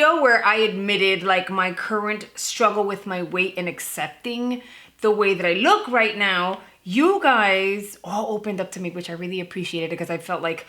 video where I admitted like my current struggle with my weight and accepting the way that I look right now, you guys all opened up to me, which I really appreciated because I felt like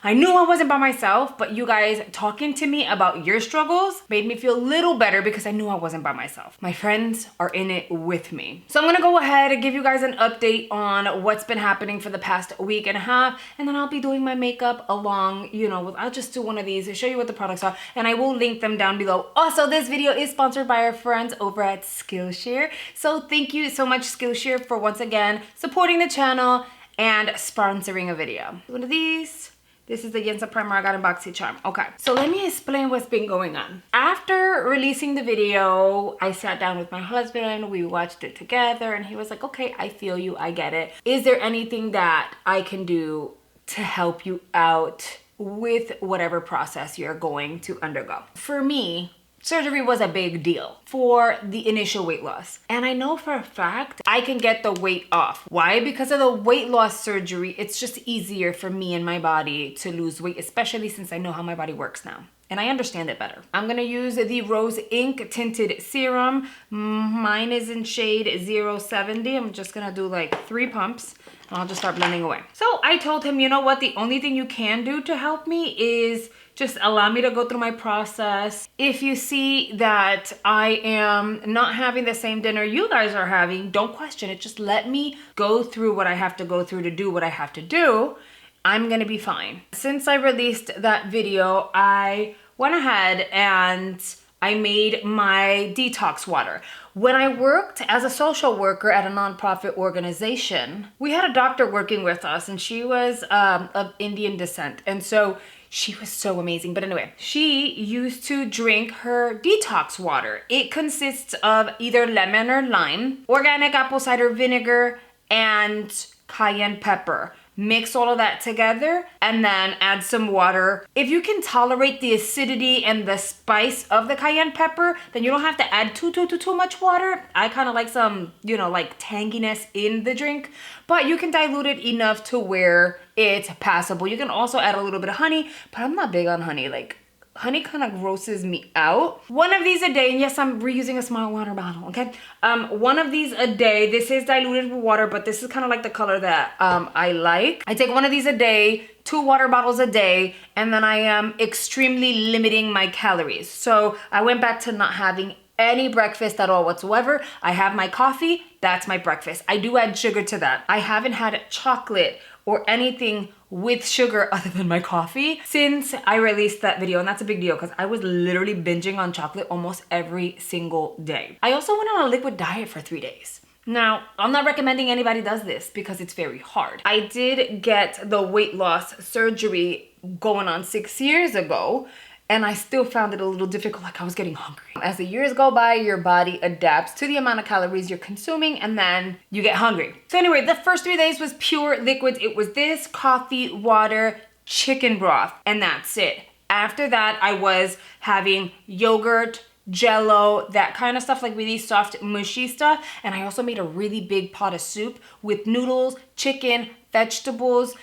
I knew I wasn't by myself, but you guys talking to me about your struggles made me feel a little better because I knew I wasn't by myself. My friends are in it with me. So I'm gonna go ahead and give you guys an update on what's been happening for the past week and a half, and then I'll be doing my makeup along, you know, I'll just do one of these and show you what the products are, and I will link them down below. Also, this video is sponsored by our friends over at Skillshare. So thank you so much, Skillshare, for once again supporting the channel and sponsoring a video. One of these. This is the Yensa primer I got in BoxyCharm. Okay, so let me explain what's been going on. After releasing the video, I sat down with my husband, we watched it together, and he was like, okay, I feel you, I get it. Is there anything that I can do to help you out with whatever process you're going to undergo? For me, surgery was a big deal for the initial weight loss. And I know for a fact I can get the weight off. Why? Because of the weight loss surgery, it's just easier for me and my body to lose weight, especially since I know how my body works now. And I understand it better. I'm gonna use the Rose Ink Tinted Serum. Mine is in shade 070. I'm just gonna do like 3 pumps and I'll just start blending away. So I told him, you know what? The only thing you can do to help me is just allow me to go through my process. If you see that I am not having the same dinner you guys are having, don't question it. Just let me go through what I have to go through to do what I have to do. I'm gonna be fine. Since I released that video, I went ahead and I made my detox water. When I worked as a social worker at a nonprofit organization, we had a doctor working with us, and she was of Indian descent. And so she was so amazing. But anyway, she used to drink her detox water. It consists of either lemon or lime, organic apple cider vinegar, and cayenne pepper. Mix all of that together and then add some water. If you can tolerate the acidity and the spice of the cayenne pepper, then you don't have to add too much water. I kind of like some, you know, like tanginess in the drink, but you can dilute it enough to where it's passable. You can also add a little bit of honey, but I'm not big on honey. Like, honey kind of grosses me out. One of these a day, and yes, I'm reusing a small water bottle, okay? One of these a day. This is diluted with water, but this is kind of like the color that I like. I take one of these a day, 2 water bottles a day, and then I am extremely limiting my calories. So I went back to not having any breakfast at all whatsoever. I have my coffee, that's my breakfast. I do add sugar to that. I haven't had chocolate or anything with sugar other than my coffee since I released that video, and that's a big deal because I was literally binging on chocolate almost every single day. I also went on a liquid diet for 3 days. Now, I'm not recommending anybody does this because it's very hard. I did get the weight loss surgery going on 6 years ago, and I still found it a little difficult, like I was getting hungry. As the years go by, your body adapts to the amount of calories you're consuming, and then you get hungry. So anyway, the first 3 days was pure liquids. It was this, coffee, water, chicken broth, and that's it. After that, I was having yogurt, Jello, that kind of stuff, like really soft, mushy stuff. And I also made a really big pot of soup with noodles, chicken, vegetables,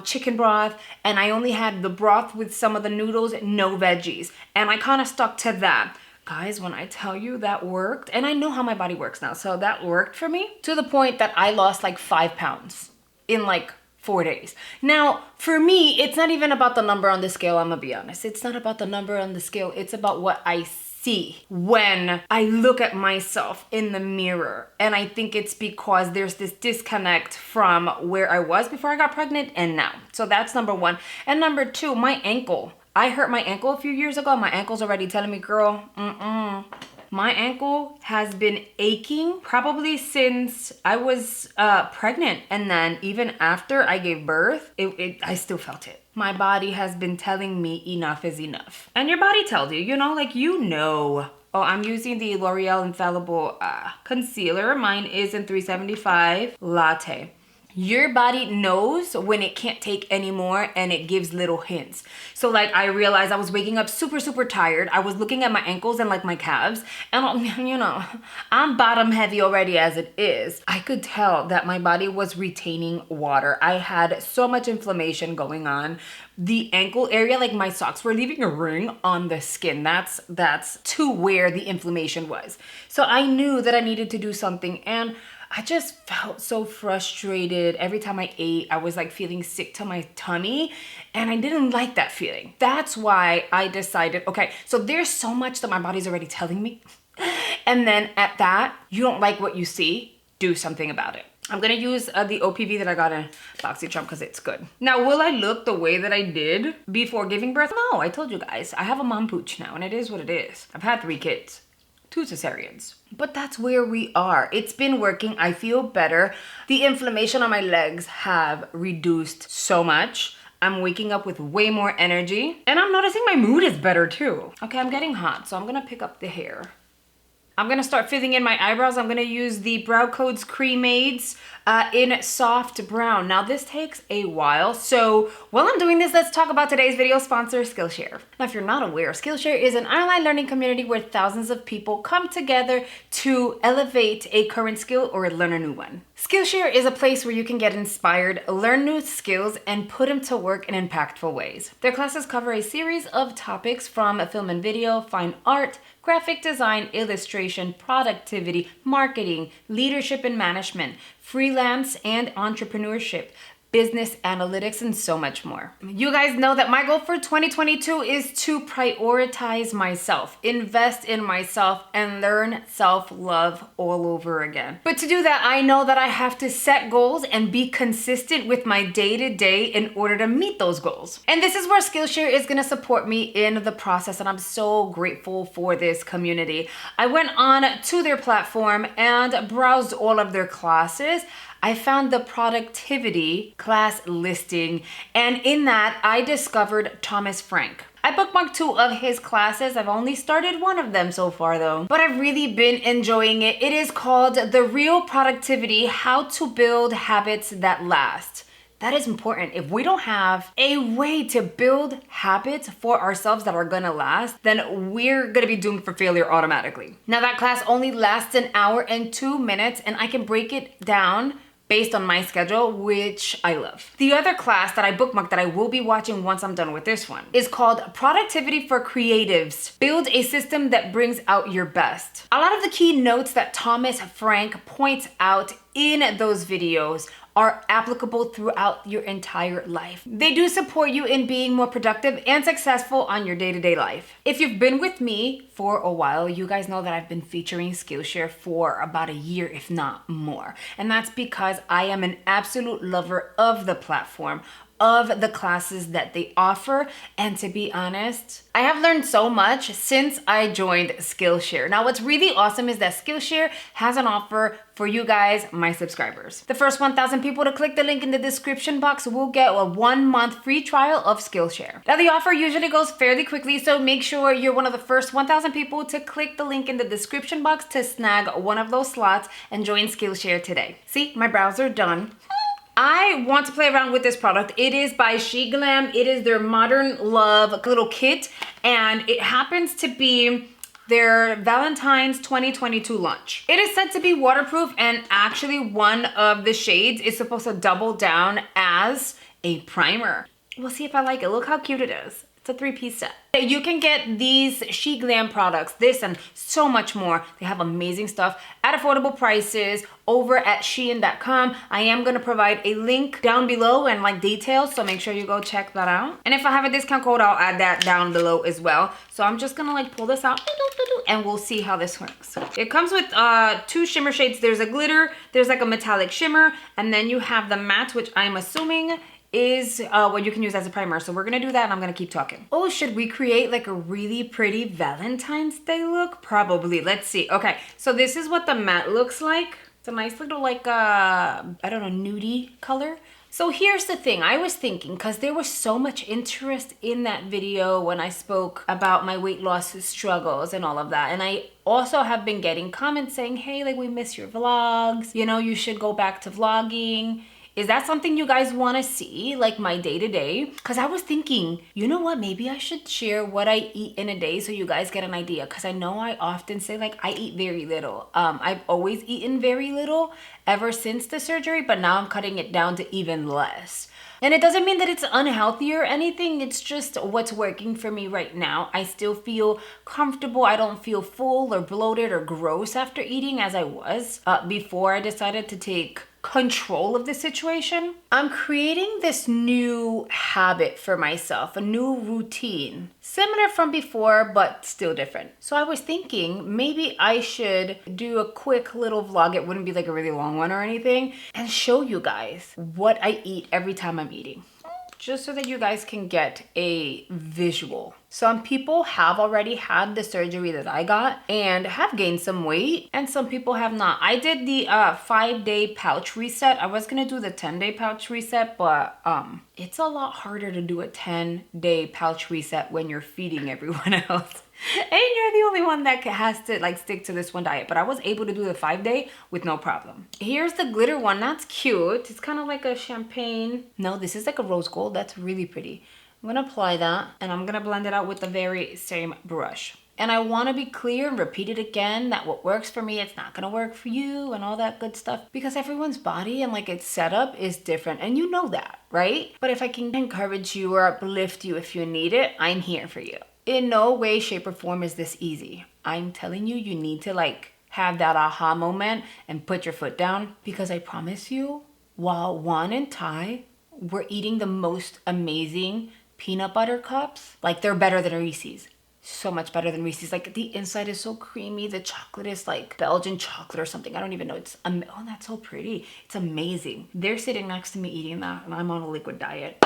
chicken broth, and I only had the broth with some of the noodles, no veggies. And I kind of stuck to that. Guys, when I tell you that worked, and I know how my body works now, so that worked for me to the point that I lost like 5 pounds in like 4 days. Now, for me, it's not even about the number on the scale, I'm gonna be honest. It's not about the number on the scale, it's about what I see when I look at myself in the mirror. And I think it's because there's this disconnect from where I was before I got pregnant and now. So that's number 1. And number 2, my ankle. I hurt my ankle a few years ago. My ankle's already telling me, girl, My ankle has been aching probably since I was pregnant. And then even after I gave birth, I still felt it. My body has been telling me enough is enough. And your body tells you, you know, like, you know. Oh, I'm using the L'Oreal Infallible Concealer. Mine is in 375 Latte. your body knows when it can't take anymore, and it gives little hints. So like I realized I was waking up super tired. I was looking at my ankles and like my calves, and you know, I'm bottom heavy already as it is. I could tell that my body was retaining water. I had so much inflammation going on. The ankle area, like my socks were leaving a ring on the skin. That's to where the inflammation was. So I knew that I needed to do something, and I just felt so frustrated. Every time I ate, I was like feeling sick to my tummy, and I didn't like that feeling. That's why I decided, okay, so there's so much that my body's already telling me. And then at that, you don't like what you see, do something about it. I'm gonna use the OPV that I got in BoxyCharm because it's good. Now, will I look the way that I did before giving birth? No, I told you guys, I have a mom pooch now, and it is what it is. I've had 3 kids. 2 cesareans. But that's where we are. It's been working. I feel better. The inflammation on my legs have reduced so much. I'm waking up with way more energy, and I'm noticing my mood is better too. Okay, I'm getting hot, so I'm gonna pick up the hair. I'm gonna start filling in my eyebrows. I'm gonna use the Brow Code's Cremades in soft brown. Now this takes a while, so while I'm doing this, let's talk about today's video sponsor, Skillshare. Now, if you're not aware, Skillshare is an online learning community where thousands of people come together to elevate a current skill or learn a new one. Skillshare is a place where you can get inspired, learn new skills, and put them to work in impactful ways. Their classes cover a series of topics from film and video, fine art, graphic design, illustration, productivity, marketing, leadership and management, freelance and entrepreneurship, business analytics, and so much more. You guys know that my goal for 2022 is to prioritize myself, invest in myself, and learn self-love all over again. But to do that, I know that I have to set goals and be consistent with my day-to-day in order to meet those goals. And this is where Skillshare is gonna support me in the process, and I'm so grateful for this community. I went on to their platform and browsed all of their classes. I found the productivity class listing, and in that I discovered Thomas Frank. I bookmarked 2 of his classes. I've only started 1 of them so far though, but I've really been enjoying it. It is called The Real Productivity: How to Build Habits That Last. That is important. If we don't have a way to build habits for ourselves that are gonna last, then we're gonna be doomed for failure automatically. Now that class only lasts an hour and 2 minutes, and I can break it down based on my schedule, which I love. The other class that I bookmarked that I will be watching once I'm done with this one is called Productivity for Creatives: Build a System That Brings Out Your Best. A lot of the key notes that Thomas Frank points out in those videos are applicable throughout your entire life. They do support you in being more productive and successful on your day-to-day life. If you've been with me for a while, you guys know that I've been featuring Skillshare for about a year, if not more. And that's because I am an absolute lover of the platform, of the classes that they offer, and to be honest, I have learned so much since I joined Skillshare. Now, what's really awesome is that Skillshare has an offer for you guys, my subscribers. The first 1,000 people to click the link in the description box will get a 1-month free trial of Skillshare. Now, the offer usually goes fairly quickly, so make sure you're one of the first 1,000 people to click the link in the description box to snag one of those slots and join Skillshare today. See, my brows are done. I want to play around with this product. It is by Sheglam. It is their Modern Love little kit, and it happens to be their Valentine's 2022 launch. It is said to be waterproof, and actually one of the shades is supposed to double down as a primer. We'll see if I like it. Look how cute it is. It's a 3-piece set. You can get these Sheglam products, this and so much more. They have amazing stuff at affordable prices over at Shein.com. I am gonna provide a link down below and like details, so make sure you go check that out. And if I have a discount code, I'll add that down below as well. So I'm just gonna like pull this out and we'll see how this works. It comes with 2 shimmer shades. There's a glitter, there's like a metallic shimmer, and then you have the matte, which I'm assuming is what you can use as a primer. So we're gonna do that, and I'm gonna keep talking. Oh, should we create like a really pretty Valentine's Day look? Probably. Let's see. Okay, so this is what the matte looks like. It's a nice little like, I don't know, nudie color. So here's the thing, I was thinking, because there was so much interest in that video when I spoke about my weight loss struggles and all of that. And I also have been getting comments saying, hey, like we miss your vlogs. You know, you should go back to vlogging. Is that something you guys want to see, like my day-to-day? Because I was thinking, you know what, maybe I should share what I eat in a day so you guys get an idea. Because I know I often say like I eat very little. I've always eaten very little ever since the surgery, but now I'm cutting it down to even less. And it doesn't mean that it's unhealthy or anything. It's just what's working for me right now. I still feel comfortable. I don't feel full or bloated or gross after eating as I was before I decided to take control of the situation. I'm creating this new habit for myself, a new routine, similar from before, but still different. So I was thinking maybe I should do a quick little vlog. It wouldn't be like a really long one or anything, and show you guys what I eat every time I'm eating, just so that you guys can get a visual. Some people have already had the surgery that I got and have gained some weight, and some people have not. I did the 5-day pouch reset. I was gonna do the 10-day pouch reset, but it's a lot harder to do a 10-day pouch reset when you're feeding everyone else. And you're the only one that has to like stick to this one diet. But I was able to do the 5-day with no problem. Here's the glitter one. That's cute. It's kind of like a champagne. No, this is like a rose gold. That's really pretty. I'm gonna apply that and I'm gonna blend it out with the very same brush. And I want to be clear and repeat it again that what works for me, it's not gonna work for you and all that good stuff, because everyone's body and like its setup is different, and you know that, right? But if I can encourage you or uplift you if you need it, I'm here for you. In no way, shape, or form is this easy. I'm telling you, you need to like have that aha moment and put your foot down, because I promise you, while Juan and Ty were eating the most amazing peanut butter cups, like they're better than Reese's. So much better than Reese's. Like the inside is so creamy. The chocolate is like Belgian chocolate or something. I don't even know. It's oh, that's so pretty. It's amazing. They're sitting next to me eating that, and I'm on a liquid diet.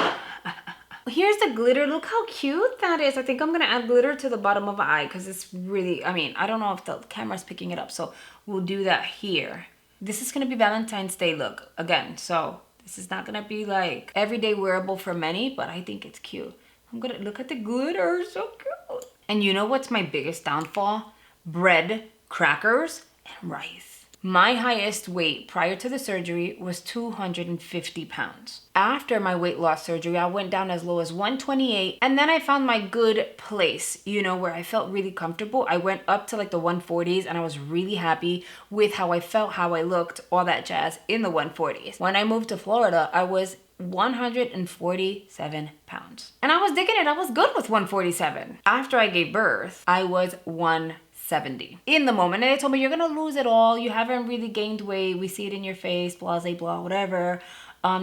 Here's the glitter. Look how cute that is. I think I'm gonna add glitter to the bottom of my eye because it's really, I mean, I don't know if the camera's picking it up, so we'll do that here. This is gonna be Valentine's Day look again, so this is not gonna be like everyday wearable for many, but I think it's cute. I'm gonna look at the glitter, so cute. And you know what's my biggest downfall? Bread, crackers, and rice. My highest weight prior to the surgery was 250 pounds. After my weight loss surgery, I went down as low as 128, and then I found my good place, you know, where I felt really comfortable. I went up to like the 140s, and I was really happy with how I felt, how I looked, all that jazz in the 140s. When I moved to Florida, I was 147 pounds. And I was digging it. I was good with 147. After I gave birth, I was 170. In the moment, and they told me, you're gonna lose it all. You haven't really gained weight. We see it in your face, blah, blah, blah, whatever.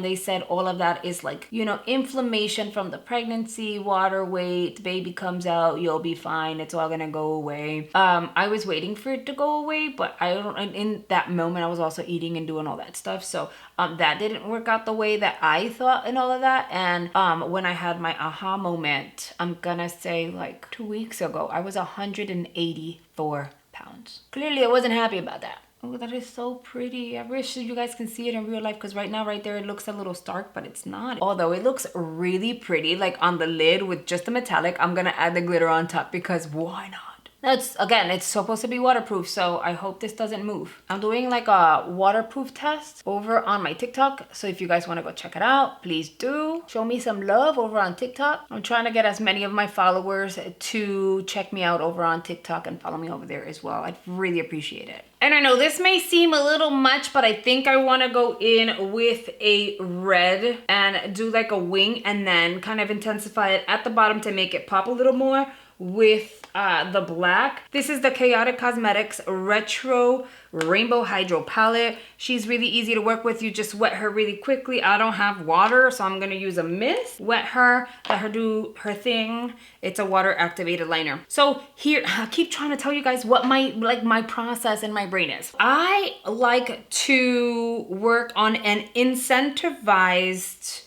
They said all of that is like, you know, inflammation from the pregnancy, water weight, baby comes out, you'll be fine. It's all gonna go away. I was waiting for it to go away, but I don't, in that moment, I was also eating and doing all that stuff. So that didn't work out the way that I thought and all of that. And when I had my aha moment, I'm gonna say like 2 weeks ago, I was 184 pounds. Clearly, I wasn't happy about that. Oh, that is so pretty. I wish you guys can see it in real life, because right now, right there, it looks a little stark, but it's not. Although it looks really pretty, like on the lid with just the metallic. I'm gonna add the glitter on top because why not? That's, again, it's supposed to be waterproof, so I hope this doesn't move. I'm doing like a waterproof test over on my TikTok, so if you guys want to go check it out, please do. Show me some love over on TikTok. I'm trying to get as many of my followers to check me out over on TikTok and follow me over there as well. I'd really appreciate it. And I know this may seem a little much, but I think I want to go in with a red and do like a wing, and then kind of intensify it at the bottom to make it pop a little more with the black. This is the Chaotic Cosmetics Retro Rainbow Hydro Palette. She's really easy to work with. You just wet her really quickly. I don't have water, so I'm gonna use a mist. Wet her, let her do her thing. It's a water activated liner. So here, I keep trying to tell you guys what my process in my brain is. I like to work on an incentivized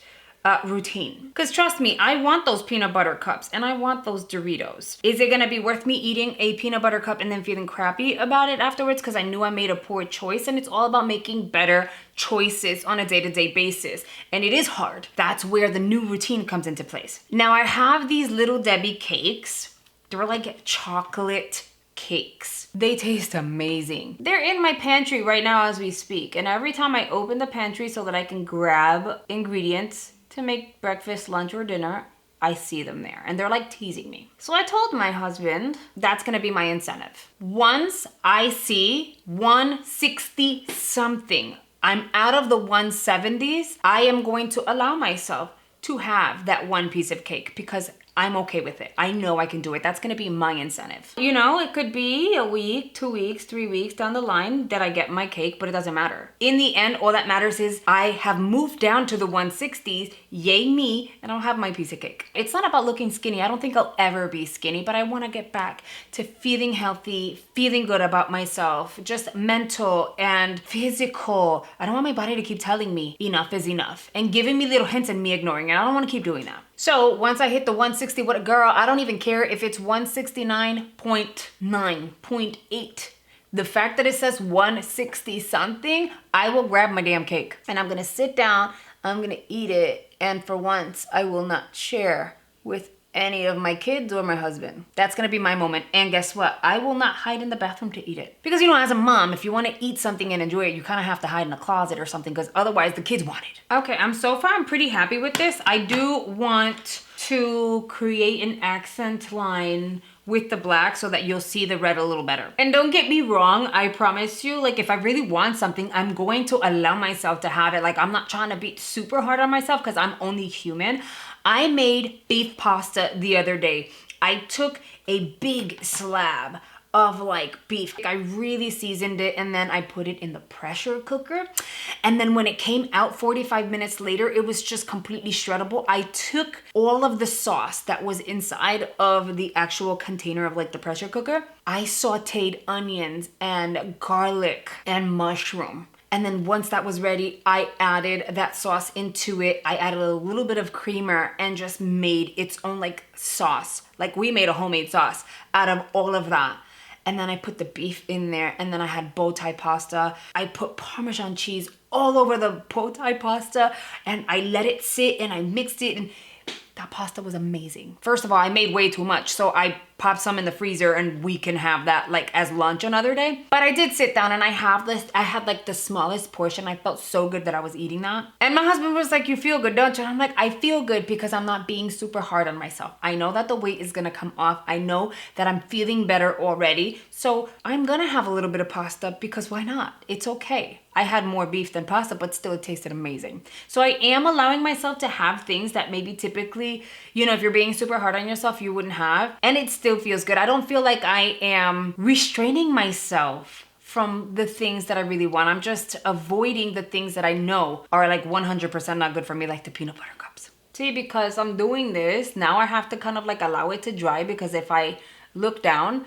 routine, because trust me, I want those peanut butter cups and I want those Doritos. Is it gonna be worth me eating a peanut butter cup and then feeling crappy about it afterwards because I knew I made a poor choice? And it's all about making better choices on a day-to-day basis, and it is hard. That's where the new routine comes into place. Now I have these Little Debbie cakes. They're like chocolate cakes. They taste amazing. They're in my pantry right now as we speak. And every time I open the pantry so that I can grab ingredients to make breakfast, lunch, or dinner, I see them there and they're like teasing me. So I told my husband that's gonna be my incentive. Once I see 160 something, I'm out of the 170s, I am going to allow myself to have that one piece of cake because I'm okay with it. I know I can do it. That's gonna be my incentive. You know, it could be a week, 2 weeks, 3 weeks down the line that I get my cake, but it doesn't matter. In the end, all that matters is I have moved down to the 160s, yay me, and I'll have my piece of cake. It's not about looking skinny. I don't think I'll ever be skinny, but I wanna get back to feeling healthy, feeling good about myself, just mental and physical. I don't want my body to keep telling me enough is enough and giving me little hints and me ignoring it. I don't wanna keep doing that. So once I hit the 160, what a girl, I don't even care if it's 169.9, 0.8. The fact that it says 160 something, I will grab my damn cake. And I'm gonna sit down, I'm gonna eat it, and for once, I will not share with any of my kids or my husband. That's gonna be my moment. And guess what? I will not hide in the bathroom to eat it. Because you know, as a mom, if you wanna eat something and enjoy it, you kinda have to hide in a closet or something because otherwise the kids want it. Okay, I'm pretty happy with this. I do want to create an accent line with the black so that you'll see the red a little better. And don't get me wrong, I promise you, like if I really want something, I'm going to allow myself to have it. Like I'm not trying to be super hard on myself because I'm only human. I made beef pasta the other day. I took a big slab of like beef. I really seasoned it and then I put it in the pressure cooker. And then when it came out 45 minutes later, it was just completely shreddable. I took all of the sauce that was inside of the actual container of like the pressure cooker. I sauteed onions and garlic and mushroom. And then once that was ready, I added that sauce into it. I added a little bit of creamer and just made its own like sauce. Like we made a homemade sauce out of all of that. And then I put the beef in there and then I had bow tie pasta. I put Parmesan cheese all over the bow tie pasta and I let it sit and I mixed it and that pasta was amazing. First of all, I made way too much. So I popped some in the freezer and we can have that like as lunch another day. But I did sit down and I had like the smallest portion. I felt so good that I was eating that. And my husband was like, you feel good, don't you? And I'm like, I feel good because I'm not being super hard on myself. I know that the weight is gonna come off. I know that I'm feeling better already. So I'm gonna have a little bit of pasta because why not? It's okay. I had more beef than pasta, but still it tasted amazing. So I am allowing myself to have things that maybe typically, you know, if you're being super hard on yourself, you wouldn't have. And it still feels good. I don't feel like I am restraining myself from the things that I really want. I'm just avoiding the things that I know are like 100% not good for me, like the peanut butter cups. See, because I'm doing this, now I have to kind of like allow it to dry because if I look down,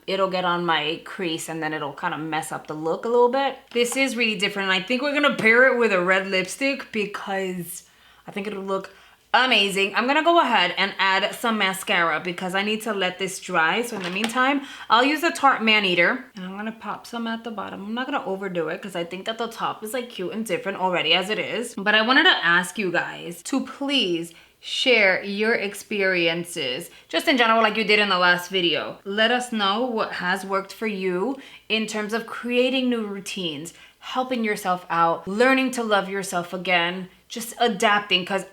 it'll get on my crease and then it'll kind of mess up the look a little bit. This is really different. I think we're gonna pair it with a red lipstick because I think it'll look amazing. I'm gonna go ahead and add some mascara because I need to let this dry. So in the meantime, I'll use the Tarte Maneater and I'm gonna pop some at the bottom. I'm not gonna overdo it because I think that the top is like cute and different already as it is. But I wanted to ask you guys to please share your experiences just in general like you did in the last video. Let us know what has worked for you in terms of creating new routines, helping yourself out, learning to love yourself again, just adapting. Because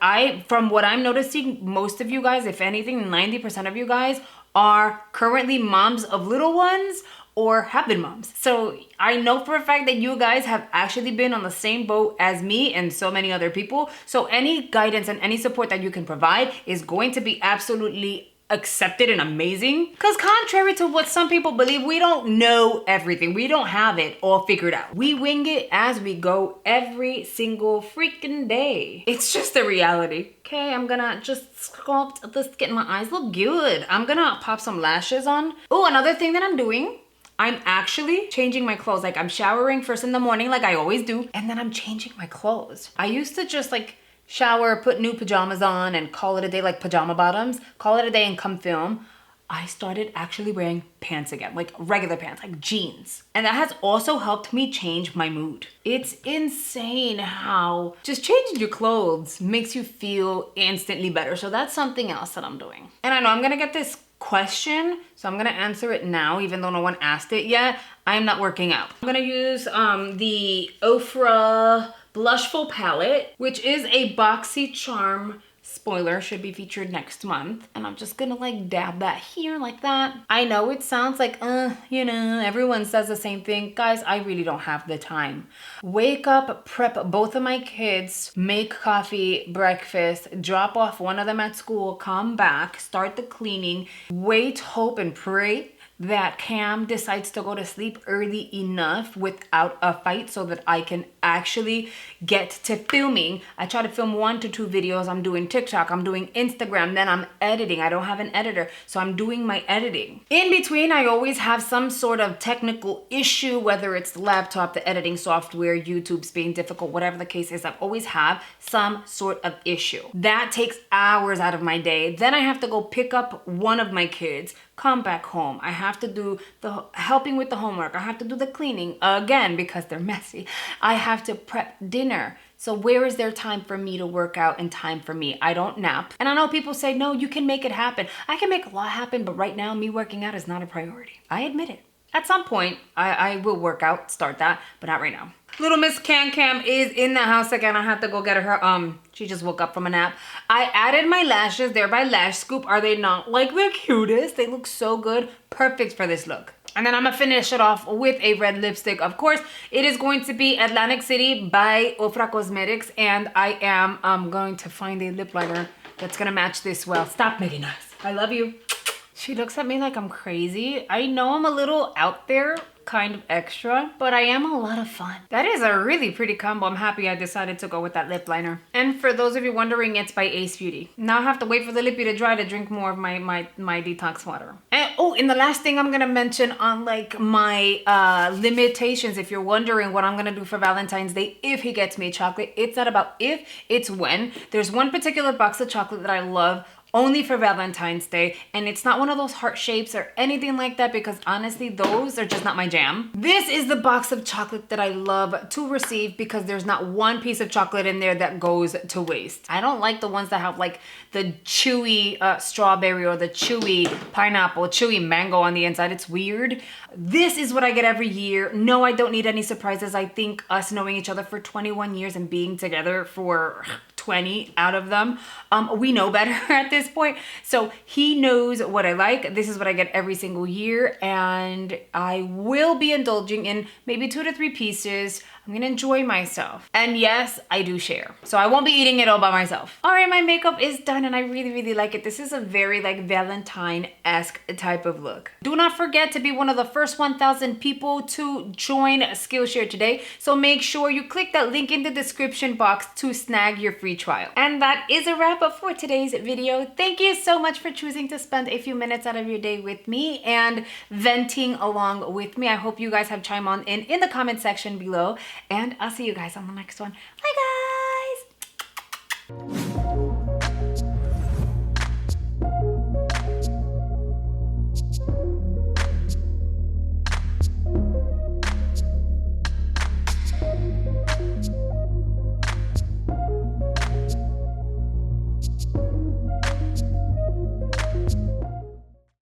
from what I'm noticing, most of you guys, if anything, 90% of you guys are currently moms of little ones or have been moms. So I know for a fact that you guys have actually been on the same boat as me and so many other people. So any guidance and any support that you can provide is going to be absolutely accepted and amazing. Because contrary to what some people believe, we don't know everything. We don't have it all figured out. We wing it as we go every single freaking day. It's just the reality. Okay, I'm gonna just sculpt the skin. My eyes look good. I'm gonna pop some lashes on. Oh, another thing that I'm doing, I'm actually changing my clothes. Like I'm showering first in the morning like I always do. And then I'm changing my clothes. I used to just like shower, put new pajamas on and call it a day, like pajama bottoms, call it a day and come film. I started actually wearing pants again, like regular pants, like jeans. And that has also helped me change my mood. It's insane how just changing your clothes makes you feel instantly better. So that's something else that I'm doing. And I know I'm gonna get this question, so I'm gonna answer it now, even though no one asked it yet. I am not working out. I'm gonna use the Ofra Blushful palette, which is a boxy charm spoiler, should be featured next month. And I'm just gonna like dab that here like that. I know it sounds like, you know, everyone says the same thing. Guys, I really don't have the time. Wake up, prep both of my kids, make coffee, breakfast, drop off one of them at school, come back, start the cleaning, wait, hope, and pray that Cam decides to go to sleep early enough without a fight so that I can actually get to filming. I try to film 1 to 2 videos. I'm doing TikTok, I'm doing Instagram, then I'm editing. I don't have an editor, so I'm doing my editing. In between, I always have some sort of technical issue, whether it's the laptop, the editing software, YouTube's being difficult, whatever the case is, I always have some sort of issue. That takes hours out of my day. Then I have to go pick up one of my kids, come back home. I have to do the helping with the homework. I have to do the cleaning again because they're messy. I have to prep dinner. So where is there time for me to work out and time for me? I don't nap. And I know people say, no, you can make it happen. I can make a lot happen, but right now me working out is not a priority. I admit it. At some point, I will work out, start that, but not right now. Little Miss Cam is in the house again. I had to go get her. She just woke up from a nap. I added my lashes. They're by Lashscoop. Are they not like the cutest? They look so good. Perfect for this look. And then I'm gonna finish it off with a red lipstick. Of course, it is going to be Atlantic City by Ofra Cosmetics. And I am going to find a lip liner that's gonna match this well. Stop making us. I love you. She looks at me like I'm crazy. I know I'm a little out there, kind of extra, but I am a lot of fun. That is a really pretty combo. I'm happy I decided to go with that lip liner. And for those of you wondering, it's by Ace Beauty. Now I have to wait for the lippy to dry to drink more of my detox water. And oh, and the last thing I'm gonna mention on like my limitations, if you're wondering what I'm gonna do for Valentine's Day if he gets me chocolate, it's not about if, it's when. There's one particular box of chocolate that I love only for Valentine's Day, and it's not one of those heart shapes or anything like that because honestly those are just not my jam. This is the box of chocolate that I love to receive because there's not one piece of chocolate in there that goes to waste. I don't like the ones that have like the chewy strawberry or the chewy pineapple, chewy mango on the inside. It's weird. This is what I get every year. No, I don't need any surprises. I think us knowing each other for 21 years and being together for 20 out of them, we know better at this point. So he knows what I like. This is what I get every single year, and I will be indulging in maybe 2 to 3 pieces. I'm gonna enjoy myself. And yes, I do share. So I won't be eating it all by myself. All right, my makeup is done and I really, really like it. This is a very like Valentine-esque type of look. Do not forget to be one of the first 1,000 people to join Skillshare today. So make sure you click that link in the description box to snag your free trial. And that is a wrap up for today's video. Thank you so much for choosing to spend a few minutes out of your day with me and venting along with me. I hope you guys have chimed on in the comment section below. And I'll see you guys on the next one. Bye, guys.